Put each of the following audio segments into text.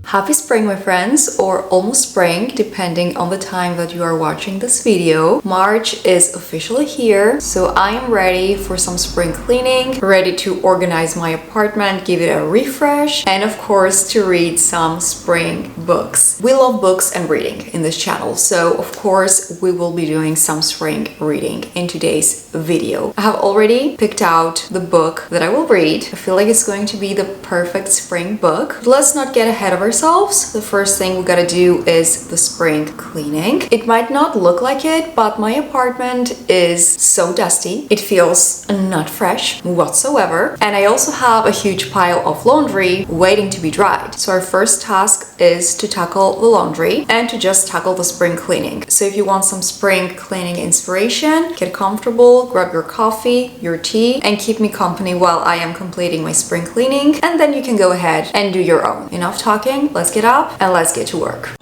Happy spring, my friends, or almost spring, depending on the time that you are watching this video. March is officially here, so I am ready for some spring cleaning, ready to organize my apartment, give it a refresh, and of course to read some spring books. We love books and reading in this channel, so of course we will be doing some spring reading in today's video. I have already picked out the book that I will read. I feel like it's going to be the perfect spring book. But let's not get ahead of ourselves. The first thing we gotta do is the spring cleaning. It might not look like it, but my apartment is so dusty. It feels not fresh whatsoever. And I also have a huge pile of laundry waiting to be dried. So our first task is to tackle the laundry and to just tackle the spring cleaning. So if you want some spring cleaning inspiration, get comfortable, grab your coffee, your tea, and keep me company while I am completing my spring cleaning. And then you can go ahead and do your own. Enough talking, let's get up and let's get to work.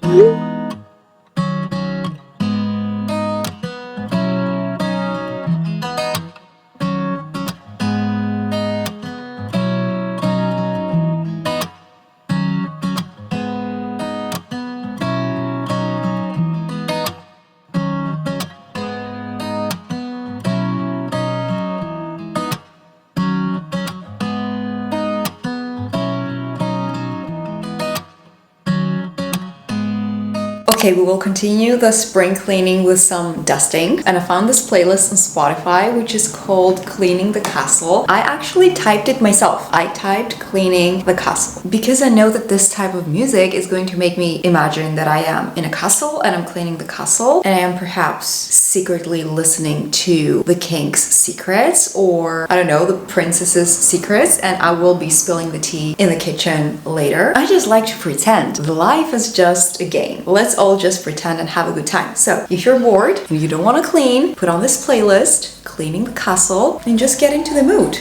Okay, we will continue the spring cleaning with some dusting, and I found this playlist on Spotify which is called Cleaning the Castle. I actually typed it myself. I typed Cleaning the Castle because I know that this type of music is going to make me imagine that I am in a castle and I'm cleaning the castle, and I am perhaps secretly listening to the king's secrets, or I don't know, the princess's secrets, and I will be spilling the tea in the kitchen later. I just like to pretend. Life is just a game. Let's all just pretend and have a good time. So if you're bored and you don't want to clean, put on this playlist, Cleaning the Castle, and just get into the mood.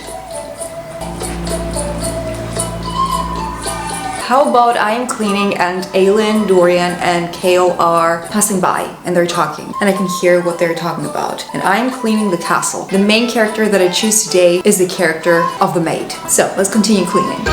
How about I am cleaning and Aylin, Dorian, and Kale are passing by and they're talking, and I can hear what they're talking about. And I am cleaning the castle. The main character that I choose today is the character of the maid. So let's continue cleaning.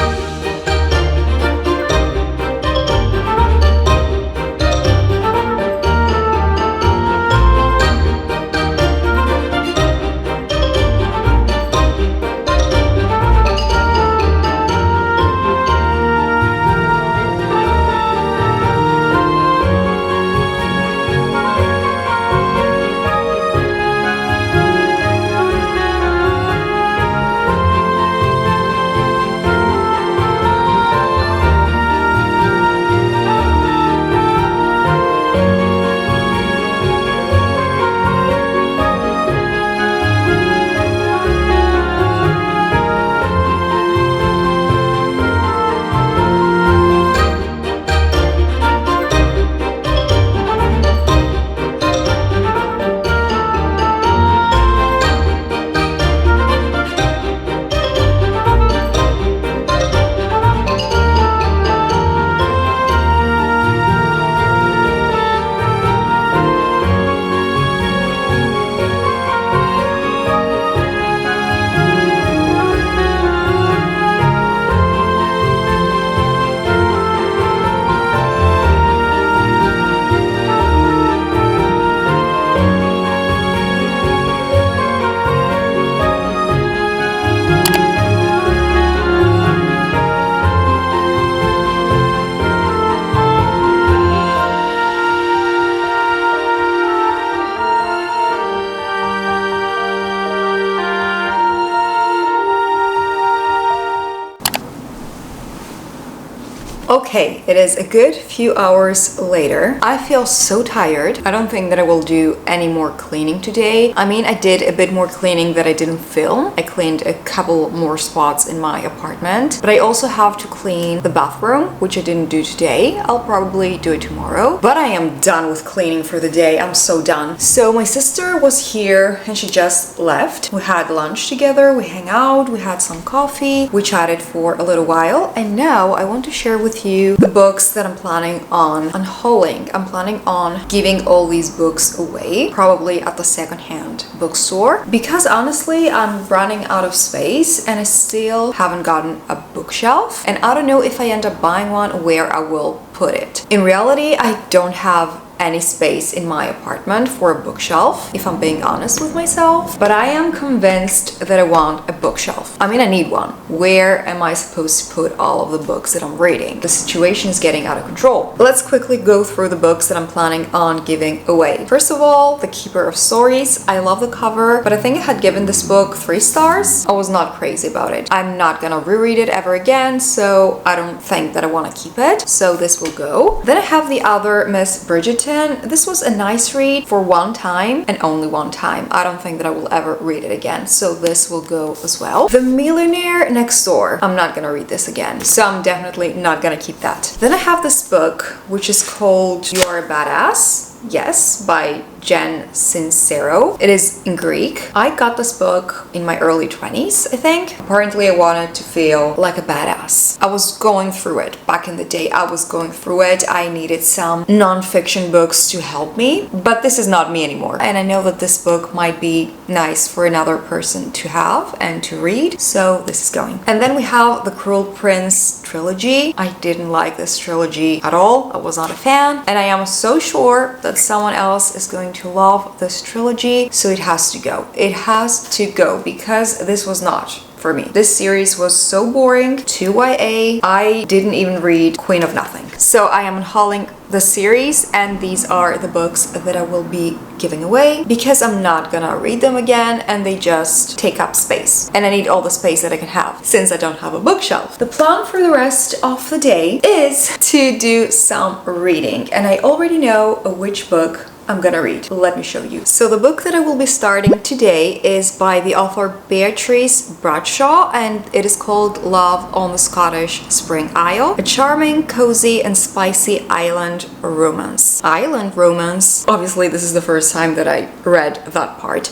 Okay, it is a good few hours later. I feel so tired. I don't think that I will do any more cleaning today. I mean, I did a bit more cleaning that I didn't film. I cleaned a couple more spots in my apartment, but I also have to clean the bathroom, which I didn't do today. I'll probably do it tomorrow, but I am done with cleaning for the day. I'm so done. So my sister was here and she just left. We had lunch together, we hang out, we had some coffee, we chatted for a little while, and now I want to share with with you the books that I'm planning on unhauling. I'm planning on giving all these books away, probably at the secondhand bookstore, because honestly I'm running out of space and I still haven't gotten a bookshelf, and I don't know if I end up buying one where I will put it. In reality, I don't have any space in my apartment for a bookshelf, if I'm being honest with myself, but I am convinced that I want a bookshelf. I mean, I need one. Where am I supposed to put all of the books that I'm reading? The situation is getting out of control. Let's quickly go through the books that I'm planning on giving away. First of all, The Keeper of Stories. I love the cover, but I think I had given this book 3 stars. I was not crazy about it. I'm not gonna reread it ever again, so I don't think that I want to keep it, so this will go. Then I have the other Miss Bridgerton. This was a nice read for one time and only one time. I don't think that I will ever read it again, so this will go as well. The Millionaire Next Door. I'm not gonna read this again, so I'm definitely not gonna keep that. Then I have this book which is called You Are a Badass. Yes, by Jen Sincero. It is in Greek. I got this book in my early 20s, I think. Apparently I wanted to feel like a badass. I was going through it. Back in the day, I was going through it. I needed some non-fiction books to help me, but this is not me anymore. And I know that this book might be nice for another person to have and to read, so this is going. And then we have the Cruel Prince trilogy. I didn't like this trilogy at all. I was not a fan, and I am so sure that someone else is going to love this trilogy, so it has to go. It has to go because this was not for me. This series was so boring, too YA. I didn't even read Queen of Nothing. So I am unhauling the series, and these are the books that I will be giving away because I'm not gonna read them again and they just take up space. And I need all the space that I can have since I don't have a bookshelf. The plan for the rest of the day is to do some reading, and I already know which book I'm gonna read. Let me show you. So the book that I will be starting today is by the author Beatrice Bradshaw, and it is called Love on the Scottish Spring Isle, a charming, cozy and spicy island romance. Island romance. Obviously this is the first time that I read that part.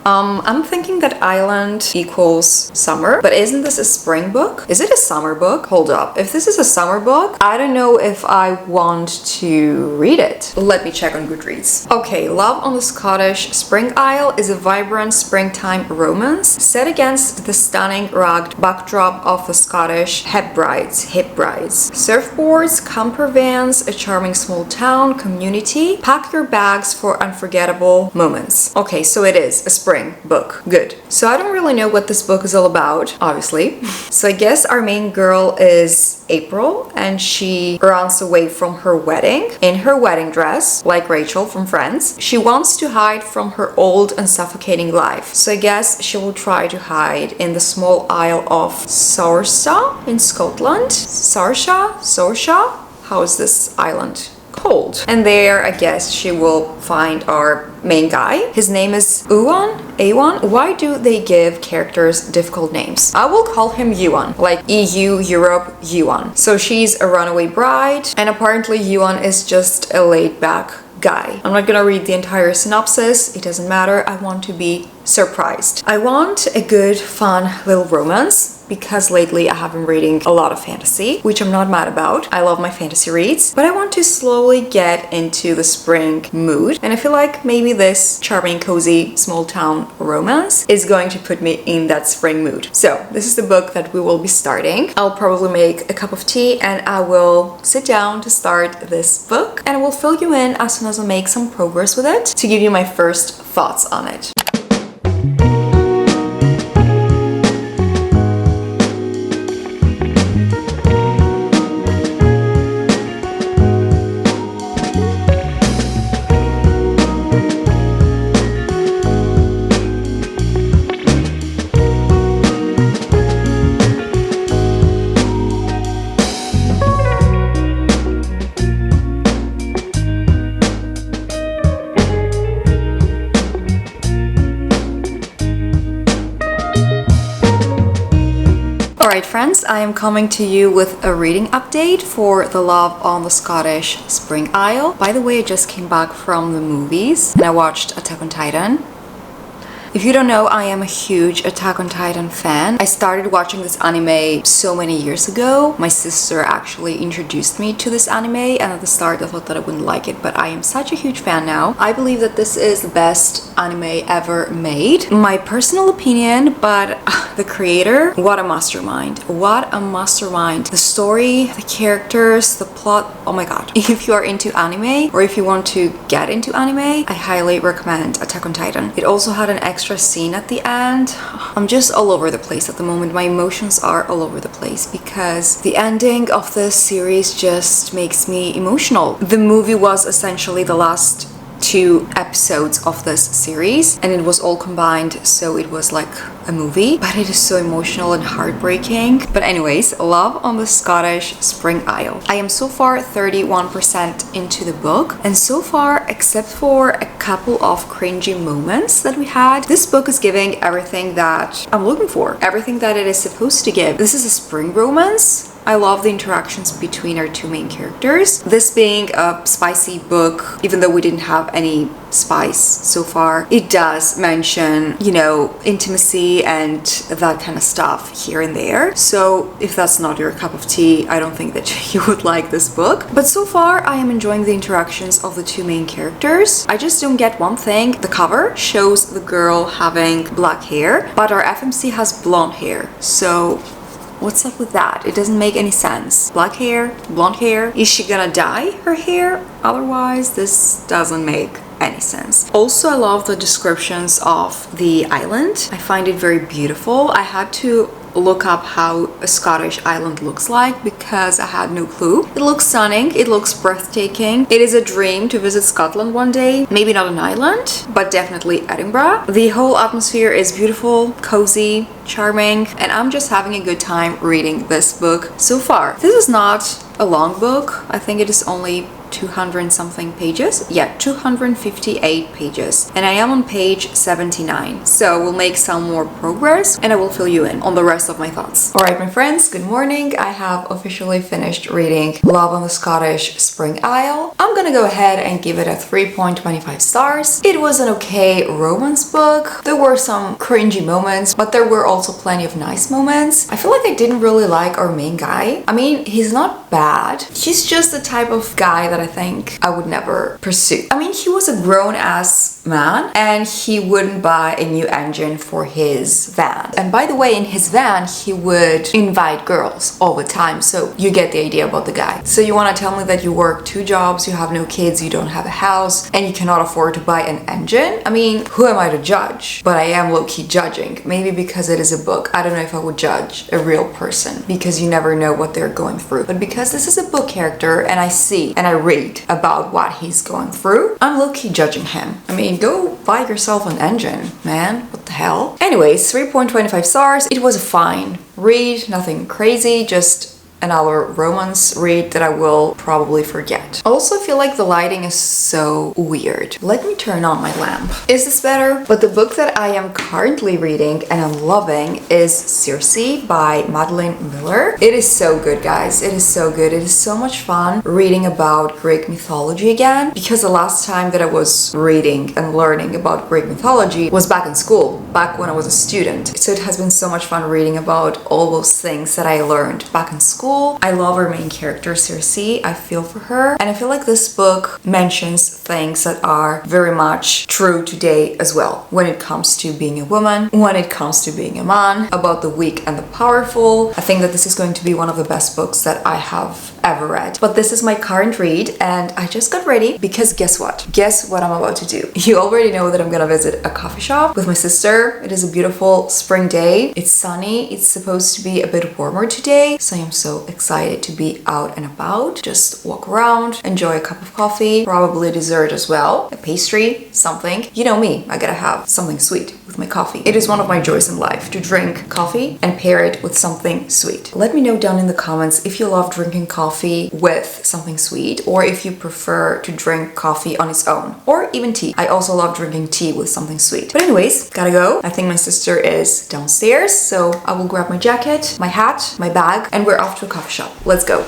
I'm thinking that island equals summer, but isn't this a spring book? Is it a summer book? Hold up. If this is a summer book, I don't know if I want to read it. Let me check on Goodreads. Okay, Love on the Scottish Spring Isle is a vibrant springtime romance set against the stunning rugged backdrop of the Scottish Hebrides. Surfboards, camper vans, a charming small town community. Pack your bags for unforgettable moments. Okay, so it is a spring book. Good. So I don't really know what this book is all about, obviously. So I guess our main girl is April, and she runs away from her wedding in her wedding dress, like Rachel from Friends. She wants to hide from her old and suffocating life. So I guess she will try to hide in the small isle of Saoirse in Scotland. Saoirse? How is this island called? And there, I guess, she will find our main guy. His name is Ewan. Why do they give characters difficult names? I will call him Ewan, like EU, Europe, Ewan. So she's a runaway bride, and apparently Ewan is just a laid-back guy. I'm not gonna read the entire synopsis, it doesn't matter. I want to be surprised. I want a good, fun little romance, because lately I have been reading a lot of fantasy, which I'm not mad about. I love my fantasy reads, but I want to slowly get into the spring mood, and I feel like maybe this charming, cozy, small town romance is going to put me in that spring mood. So this is the book that we will be starting. I'll probably make a cup of tea and I will sit down to start this book, and I will fill you in as soon as I make some progress with it to give you my first thoughts on it. Alright friends, I am coming to you with a reading update for the Love on the Scottish Spring Isle. By the way, I just came back from the movies and I watched Attack on Titan. If you don't know, I am a huge Attack on Titan fan. I started watching this anime so many years ago. My sister actually introduced me to this anime, and at the start I thought that I wouldn't like it, but I am such a huge fan now. I believe that this is the best anime ever made. My personal opinion, but the creator, what a mastermind. What a mastermind. The story, the characters, the plot, oh my god. If you are into anime, or if you want to get into anime, I highly recommend Attack on Titan. It also had an extra scene at the end. I'm just all over the place at the moment. My emotions are all over the place because the ending of this series just makes me emotional. The movie was essentially the last 2 episodes of this series, and it was all combined, so it was like a movie, but it is so emotional and heartbreaking. But anyways, Love on the Scottish Spring Isle. I am so far 31% into the book, and so far, except for a couple of cringy moments that we had, this book is giving everything that I'm looking for, everything that it is supposed to give. This is a spring romance. I love the interactions between our 2 main characters. This being a spicy book, even though we didn't have any spice so far, it does mention, you know, intimacy and that kind of stuff here and there. So if that's not your cup of tea, I don't think that you would like this book. But so far, I am enjoying the interactions of the 2 main characters. I just don't get one thing. The cover shows the girl having black hair, but our FMC has blonde hair. So what's up with that? It doesn't make any sense. Black hair, blonde hair. Is she gonna dye her hair? Otherwise, this doesn't make any sense. Also, I love the descriptions of the island. I find it very beautiful. I had to look up how a Scottish island looks like because I had no clue. It looks stunning, it looks breathtaking. It is a dream to visit Scotland one day. Maybe not an island, but definitely Edinburgh. The whole atmosphere is beautiful, cozy, charming, and I'm just having a good time reading this book so far. This is not a long book. I think it is only 200 something pages. Yeah, 258 pages. And I am on page 79. So we'll make some more progress and I will fill you in on the rest of my thoughts. Alright, my friends, good morning. I have officially finished reading Love on the Scottish Spring Isle. I'm gonna go ahead and give it a 3.25 stars. It was an okay romance book. There were some cringy moments, but there were also plenty of nice moments. I feel like I didn't really like our main guy. I mean, he's not bad. He's just the type of guy that I think I would never pursue. I mean, he was a grown-ass man and he wouldn't buy a new engine for his van. And by the way, in his van, he would invite girls all the time. So you get the idea about the guy. So you want to tell me that you work 2 jobs, you have no kids, you don't have a house, and you cannot afford to buy an engine? I mean, who am I to judge? But I am low-key judging. Maybe because it is a book. I don't know if I would judge a real person because you never know what they're going through. But because this is a book character and I see and I read about what he's going through, I'm low-key judging him. I mean, go buy yourself an engine, man. What the hell? Anyways, 3.25 stars. It was a fine read, nothing crazy, just another romance read that I will probably forget. I also feel like the lighting is so weird. Let me turn on my lamp. Is this better? But the book that I am currently reading and I'm loving is Circe by Madeline Miller. It is so good, guys. It is so good. It is so much fun reading about Greek mythology again, because the last time that I was reading and learning about Greek mythology was back in school, back when I was a student. So it has been so much fun reading about all those things that I learned back in school. I love our main character, Circe. I feel for her. And I feel like this book mentions things that are very much true today as well. When it comes to being a woman, when it comes to being a man, about the weak and the powerful. I think that this is going to be one of the best books that I have ever read. But this is my current read and I just got ready because guess what? Guess what I'm about to do? You already know that I'm gonna visit a coffee shop with my sister. It is a beautiful spring day. It's sunny. It's supposed to be a bit warmer today. So I am so excited to be out and about. Just walk around, enjoy a cup of coffee, probably dessert as well, a pastry, something. You know me, I gotta have something sweet with my coffee. It is one of my joys in life to drink coffee and pair it with something sweet. Let me know down in the comments if you love drinking coffee with something sweet or if you prefer to drink coffee on its own or even tea. I also love drinking tea with something sweet. But anyways, gotta go. I think my sister is downstairs, so I will grab my jacket, my hat, my bag, and we're off to a coffee shop. Let's go.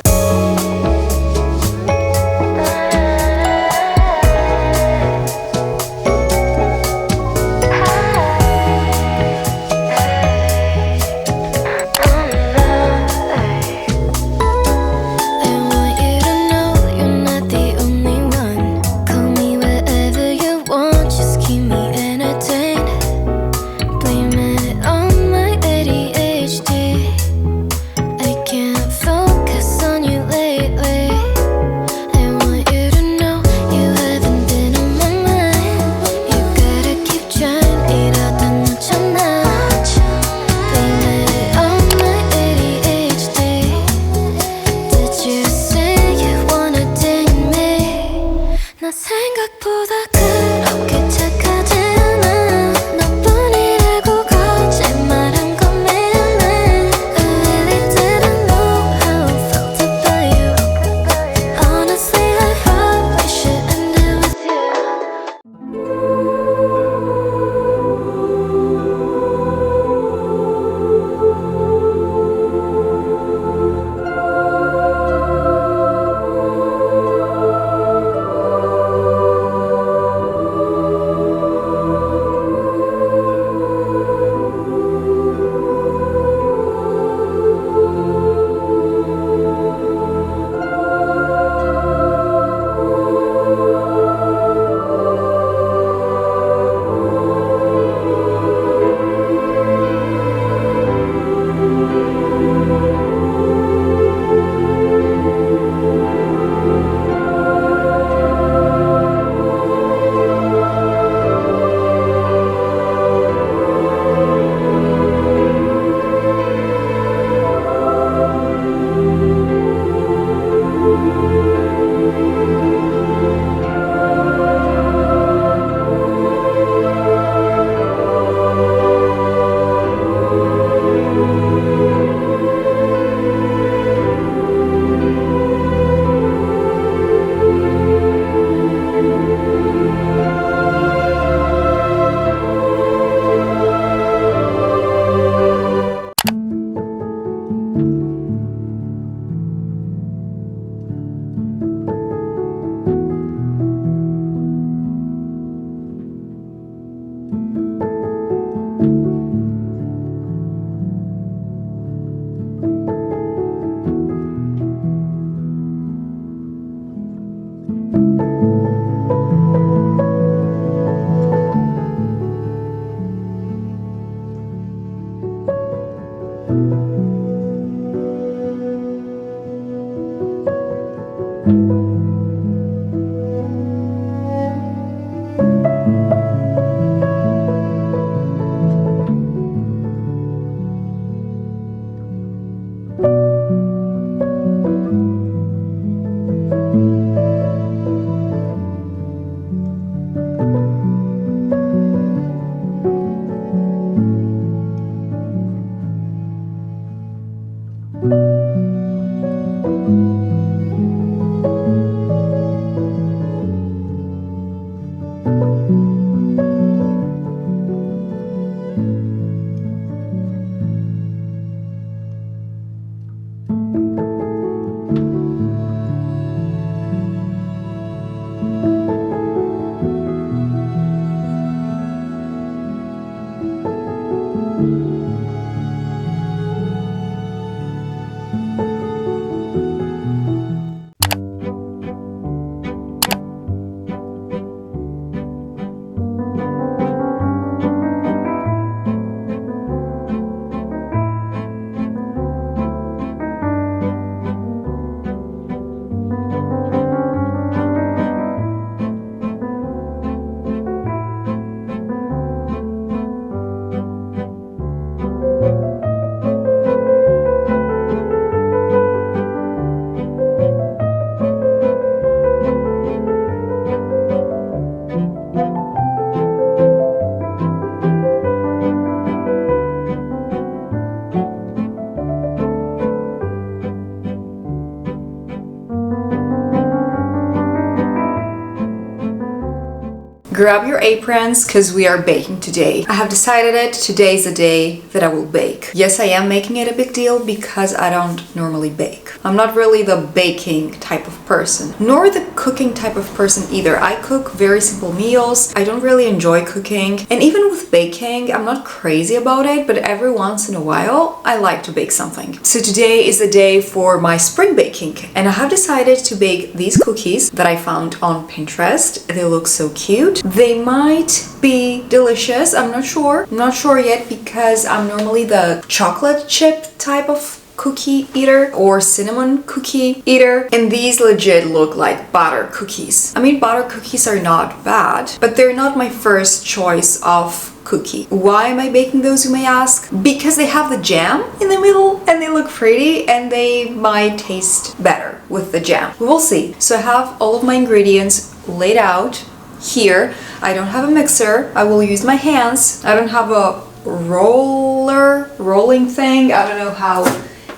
Grab your aprons because we are baking today. I have decided it. Today is the day that I will bake. Yes, I am making it a big deal because I don't normally bake. I'm not really the baking type of person, nor the cooking type of person either. I cook very simple meals. I don't really enjoy cooking. And even with baking, I'm not crazy about it, but every once in a while, I like to bake something. So today is the day for my spring baking. And I have decided to bake these cookies that I found on Pinterest. They look so cute. They might be delicious. I'm not sure. I'm not sure yet because I'm normally the chocolate chip type of cookie eater or cinnamon cookie eater, and these legit look like butter cookies. I mean, butter cookies are not bad, but they're not my first choice of cookie. Why am I baking those, you may ask? Because they have the jam in the middle and they look pretty and they might taste better with the jam. We will see. So I have all of my ingredients laid out here. I don't have a mixer. I will use my hands. I don't have a rolling thing. I don't know how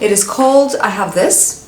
it is called. I have this.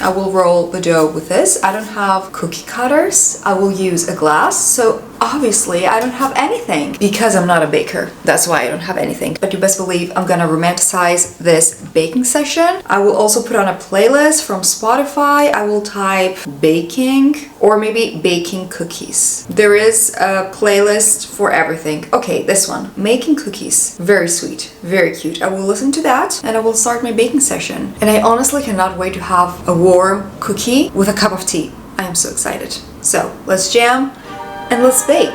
I will roll the dough with this. I don't have cookie cutters. I will use a glass. So obviously I don't have anything because I'm not a baker. That's why I don't have anything. But you best believe I'm gonna romanticize this baking session. I will also put on a playlist from Spotify. I will type baking or maybe baking cookies. There is a playlist for everything. Okay, this one, making cookies. Very sweet, very cute. I will listen to that and I will start my baking session. And I honestly cannot wait to have a warm cookie with a cup of tea. I am so excited. So let's jam and let's bake.